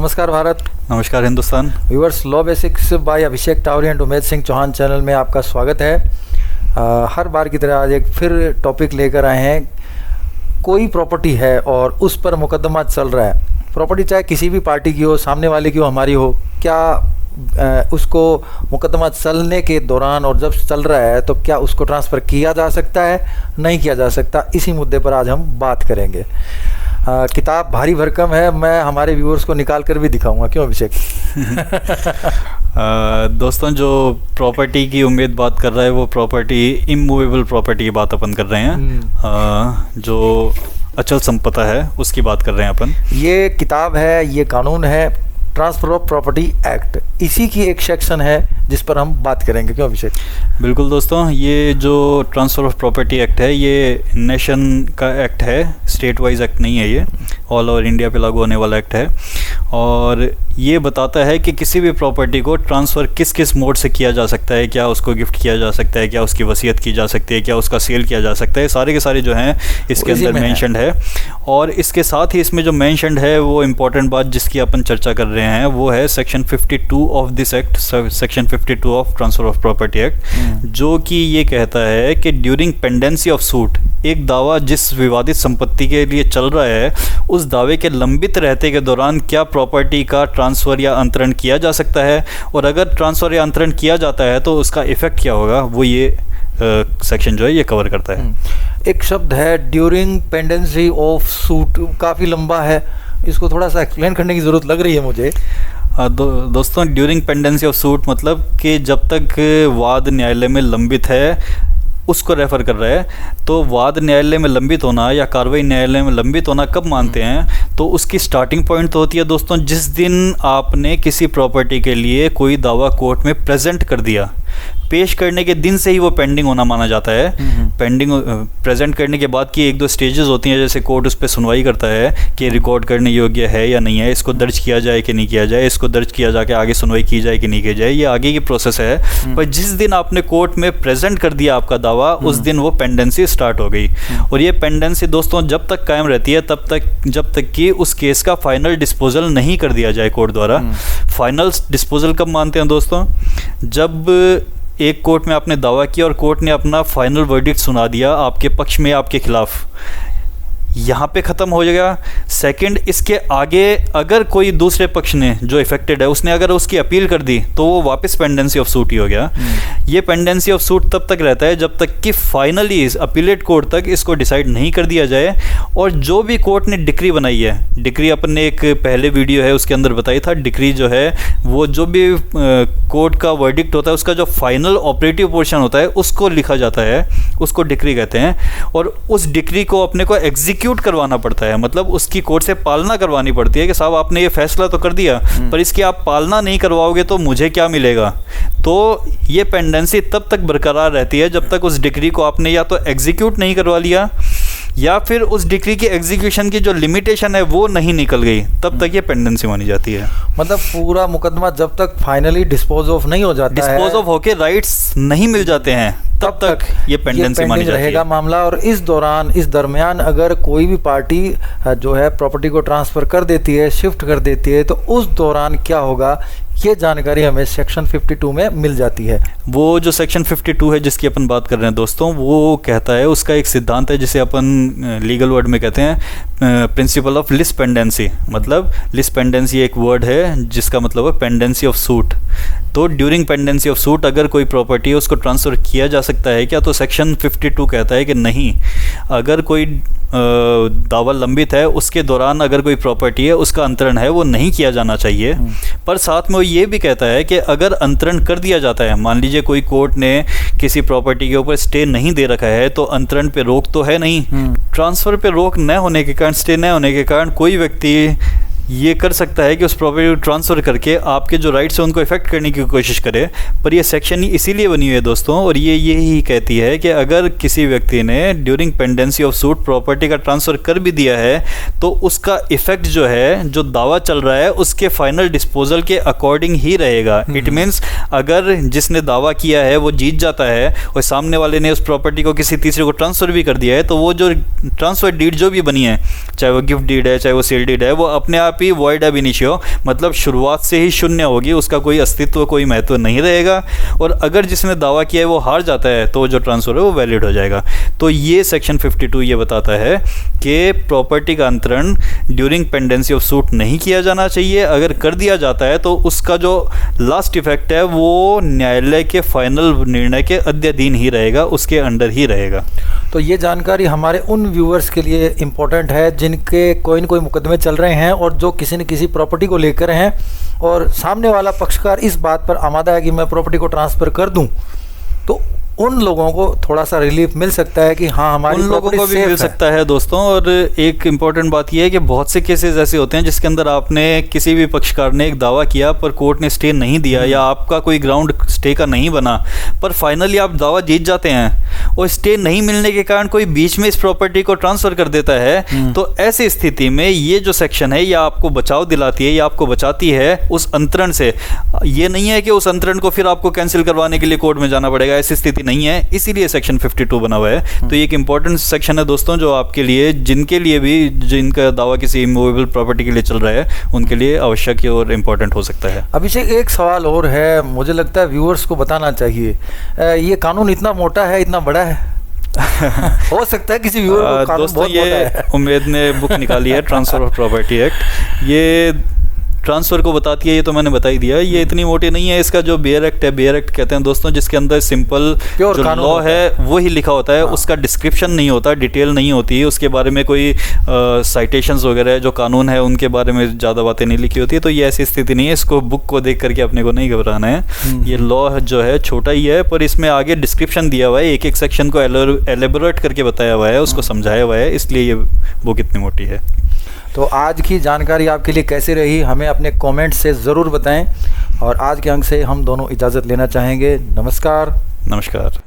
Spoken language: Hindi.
नमस्कार भारत। नमस्कार Hindustan. Viewers, law basics by Abhishek Tawari and Umed Singh Chauhan channel में आपका स्वागत है। हर बार की तरह आज एक फिर टॉपिक लेकर आए हैं। कोई प्रॉपर्टी है और उस पर मुकदमा चल रहा है, प्रॉपर्टी चाहे किसी भी पार्टी की हो, सामने वाले की हो, हमारी हो, क्या उसको मुकदमा चलने के दौरान और जब चल रहा है तो क्या उसको ट्रांसफ़र किया जा सकता है, नहीं किया जा सकता, इसी मुद्दे पर आज हम बात करेंगे। किताब भारी भरकम है, मैं हमारे व्यूअर्स को निकाल कर भी दिखाऊंगा, क्यों अभिषेक? दोस्तों, जो प्रॉपर्टी की उम्मीद बात कर रहा है वो प्रॉपर्टी इमूवेबल प्रॉपर्टी की बात अपन कर रहे हैं। जो अचल संपदा है उसकी बात कर रहे हैं अपन। ये किताब है, ये कानून है, ट्रांसफ़र ऑफ प्रॉपर्टी एक्ट, इसी की एक सेक्शन है जिस पर हम बात करेंगे, क्यों अभिषेक? बिल्कुल दोस्तों, ये जो ट्रांसफ़र ऑफ प्रॉपर्टी एक्ट है ये नेशन का एक्ट है, स्टेट वाइज एक्ट नहीं है, ये ऑल ओवर इंडिया पे लागू होने वाला एक्ट है। और ये बताता है कि किसी भी प्रॉपर्टी को ट्रांसफ़र किस किस मोड से किया जा सकता है, क्या उसको गिफ्ट किया जा सकता है, क्या उसकी वसीयत की जा सकती है, क्या उसका सेल किया जा सकता है, सारे के सारे जो हैं इसके अंदर मेंशन्ड है। और इसके साथ ही इसमें जो मेंशन्ड है वो इम्पॉर्टेंट बात जिसकी अपन चर्चा कर रहे हैं वो है section 52 of this act, section 52 of transfer of property act, जो कि ये कहता है कि ड्यूरिंग पेंडेंसी ऑफ सूट, एक दावा जिस विवादित संपत्ति के लिए चल रहा है उस दावे के लंबित रहते के दौरान क्या प्रॉपर्टी का ट्रांसफ़र या अंतरण किया जा सकता है, और अगर ट्रांसफ़र या अंतरण किया जाता है तो उसका इफ़ेक्ट क्या होगा, वो ये सेक्शन जो है ये कवर करता है। एक शब्द है ड्यूरिंग पेंडेंसी ऑफ सूट, काफ़ी लंबा है, इसको थोड़ा सा एक्सप्लेन करने की ज़रूरत लग रही है मुझे। दोस्तों, ड्यूरिंग पेंडेंसी ऑफ सूट मतलब कि जब तक वाद न्यायालय में लंबित है उसको रेफ़र कर रहा है। तो वाद न्यायालय में लंबित होना या कार्रवाई न्यायालय में लंबित होना कब मानते हैं, तो उसकी स्टार्टिंग पॉइंट तो होती है दोस्तों जिस दिन आपने किसी प्रॉपर्टी के लिए कोई दावा कोर्ट में प्रेजेंट कर दिया, पेश करने के दिन से ही वो पेंडिंग होना माना जाता है। पेंडिंग प्रेजेंट करने के बाद की एक दो स्टेजेस होती हैं, जैसे कोर्ट उस पर सुनवाई करता है कि रिकॉर्ड करने योग्य है या नहीं है, इसको दर्ज किया जाए कि नहीं किया जाए, इसको दर्ज किया जाके आगे सुनवाई की जाए कि नहीं की जाए, ये आगे की प्रोसेस है। पर जिस दिन आपने कोर्ट में प्रेजेंट कर दिया आपका दावा, उस दिन वो पेंडेंसी स्टार्ट हो गई। और ये पेंडेंसी दोस्तों जब तक कायम रहती है तब तक जब तक कि उस केस का फाइनल डिस्पोजल नहीं कर दिया जाए कोर्ट द्वारा। फाइनल डिस्पोजल कब मानते हैं दोस्तों? जब एक कोर्ट में आपने दावा किया और कोर्ट ने अपना फाइनल वर्डिक्ट सुना दिया आपके पक्ष में आपके खिलाफ, यहाँ पे ख़त्म हो जाएगा। सेकंड, इसके आगे अगर कोई दूसरे पक्ष ने जो इफेक्टेड है उसने अगर उसकी अपील कर दी तो वो वापस पेंडेंसी ऑफ सूट ही हो गया। ये पेंडेंसी ऑफ सूट तब तक रहता है जब तक कि फाइनली अपीलेट कोर्ट तक इसको डिसाइड नहीं कर दिया जाए। और जो भी कोर्ट ने डिक्री बनाई है, डिक्री अपन ने एक पहले वीडियो है उसके अंदर बताई था, डिक्री जो है वो जो भी कोर्ट का वर्डिक्ट होता है उसका जो फाइनल ऑपरेटिव पोर्शन होता है उसको लिखा जाता है, उसको डिक्री कहते हैं। और उस डिक्री को अपने को एग्जीक्यूट करवाना पड़ता है, मतलब उसकी कोर्ट से पालना करवानी पड़ती है कि साहब आपने ये फैसला तो कर दिया पर इसकी आप पालना नहीं करवाओगे तो मुझे क्या मिलेगा। तो ये पेंडेंसी तब तक बरकरार रहती है जब तक उस डिक्री को आपने या तो एग्जीक्यूट नहीं करवा लिया या फिर उस डिक्री की एग्जीक्यूशन की जो लिमिटेशन है वो नहीं निकल गई, तब तक ये पेंडेंसी मानी जाती है। मतलब पूरा मुकदमा जब तक फाइनली डिस्पोज ऑफ नहीं हो जाता, डिस्पोज ऑफ होके राइट्स नहीं मिल जाते हैं, तब तक ये पेंडेंसी मानी जाती है, रहेगा मामला। और इस दौरान, इस दरमियान अगर कोई भी पार्टी जो है प्रॉपर्टी को ट्रांसफ़र कर देती है, शिफ्ट कर देती है, तो उस दौरान क्या होगा, ये जानकारी हमें सेक्शन 52 में मिल जाती है। वो जो सेक्शन 52 है जिसकी अपन बात कर रहे हैं दोस्तों, वो कहता है, उसका एक सिद्धांत है जिसे अपन लीगल वर्ड में कहते हैं प्रिंसिपल ऑफ लिस्ट पेंडेंसी। मतलब लिस्ट पेंडेंसी एक वर्ड है जिसका मतलब है पेंडेंसी ऑफ सूट। तो ड्यूरिंग पेंडेंसी ऑफ सूट अगर कोई प्रॉपर्टी है उसको ट्रांसफ़र किया जा सकता है क्या, तो सेक्शन 52 कहता है कि नहीं। अगर कोई दावा लंबित है उसके दौरान अगर कोई प्रॉपर्टी है उसका अंतरण है वो नहीं किया जाना चाहिए। पर साथ में वो ये भी कहता है कि अगर अंतरण कर दिया जाता है, मान लीजिए कोई कोर्ट ने किसी प्रॉपर्टी के ऊपर स्टे नहीं दे रखा है तो अंतरण पे रोक तो है नहीं, ट्रांसफ़र पे रोक न होने के कारण, स्टे न होने के कारण कोई व्यक्ति ये कर सकता है कि उस प्रॉपर्टी को ट्रांसफ़र करके आपके जो राइट्स हैं उनको इफेक्ट करने की कोशिश करे। पर ये सेक्शन इसीलिए बनी हुई है दोस्तों, और ये यही कहती है कि अगर किसी व्यक्ति ने during pendency of suit property का ट्रांसफ़र कर भी दिया है तो उसका इफेक्ट जो है, जो दावा चल रहा है उसके फाइनल डिस्पोजल के अकॉर्डिंग ही रहेगा। इट मीन्स अगर जिसने दावा किया है वो जीत जाता है और सामने वाले ने उस प्रॉपर्टी को किसी तीसरे को ट्रांसफ़र भी कर दिया है, तो वो जो ट्रांसफ़र डीड जो भी बनी है, चाहे वो गिफ्ट डीड है चाहे वो सेल डीड है, वो अपने आप अपि वॉइड ab initio, मतलब शुरुआत से ही शून्य होगी, उसका कोई अस्तित्व, कोई महत्व नहीं रहेगा। और अगर जिसने दावा किया है वो हार जाता है तो जो ट्रांसफ़र है वो वैलिड हो जाएगा। तो ये सेक्शन 52 ये बताता है कि प्रॉपर्टी का अंतरण ड्यूरिंग पेंडेंसी ऑफ सूट नहीं किया जाना चाहिए। अगर कर दिया जाता है तो उसका जो लास्ट इफेक्ट है वो न्यायालय के फाइनल निर्णय के अध्ययन ही रहेगा, उसके अंडर ही रहेगा। तो ये जानकारी हमारे उन व्यूअर्स के लिए इम्पोर्टेंट है जिनके कोई न कोई मुकदमे चल रहे हैं और जो किसी न किसी प्रॉपर्टी को लेकर हैं और सामने वाला पक्षकार इस बात पर आमादा है कि मैं प्रॉपर्टी को ट्रांसफ़र कर दूं, तो उन लोगों को थोड़ा सा रिलीफ मिल सकता है कि हाँ हमारी उन लोगों को भी मिल सकता है दोस्तों। और एक इम्पॉर्टेंट बात यह है कि बहुत से केसेस ऐसे होते हैं जिसके अंदर आपने किसी भी पक्षकार ने एक दावा किया पर कोर्ट ने स्टे नहीं दिया या आपका कोई ग्राउंड स्टे का नहीं बना, पर फाइनली आप दावा जीत जाते हैं और स्टे नहीं मिलने के कारण कोई बीच में इस प्रॉपर्टी को ट्रांसफ़र कर देता है। तो ऐसी स्थिति में ये जो सेक्शन है या आपको बचाव दिलाती है या आपको बचाती है उस अंतरण से। ये नहीं है कि उस अंतरण को फिर आपको कैंसिल करवाने के लिए कोर्ट में जाना पड़ेगा, ऐसी स्थिति नहीं है, इसीलिए सेक्शन 52 बना हुआ है। तो ये एक इंपॉर्टेंट सेक्शन है दोस्तों, जो आपके लिए, जिनके लिए भी, जिनका दावा किसी इमूवेबल प्रॉपर्टी के लिए चल रहा है, उनके लिए आवश्यक और इम्पोर्टेंट हो सकता है। अभिषेक, एक सवाल और है, मुझे लगता है व्यूअर्स को बताना चाहिए, ये कानून इतना मोटा है, इतना बड़ा है? हो सकता है किसी व्यूअर को कानून दोस्तों, बहुत मोटा है। उम्मेद ने बुक निकाली है ट्रांसफर ऑफ प्रॉपर्टी एक्ट, ये ट्रांसफ़र को बताती है, ये तो मैंने बता ही दिया। ये इतनी मोटी नहीं है। इसका जो बेयर एक्ट है, बेयर एक्ट कहते हैं दोस्तों, जिसके अंदर सिंपल जो लॉ है वो ही लिखा होता है। उसका डिस्क्रिप्शन नहीं होता, डिटेल नहीं होती, उसके बारे में कोई साइटेशंस वगैरह जो कानून है उनके बारे में ज़्यादा बातें नहीं लिखी होती। तो ये ऐसी स्थिति नहीं है, इसको बुक को देख करके अपने को नहीं घबराना है। ये लॉ जो है छोटा ही है, पर इसमें आगे डिस्क्रिप्शन दिया हुआ है, एक एक सेक्शन को एलेबोरेट करके बताया हुआ है, उसको समझाया हुआ है, इसलिए ये बुक इतनी मोटी है। तो आज की जानकारी आपके लिए कैसी रही, हमें अपने कमेंट से ज़रूर बताएं। और आज के अंक से हम दोनों इजाज़त लेना चाहेंगे। नमस्कार। नमस्कार।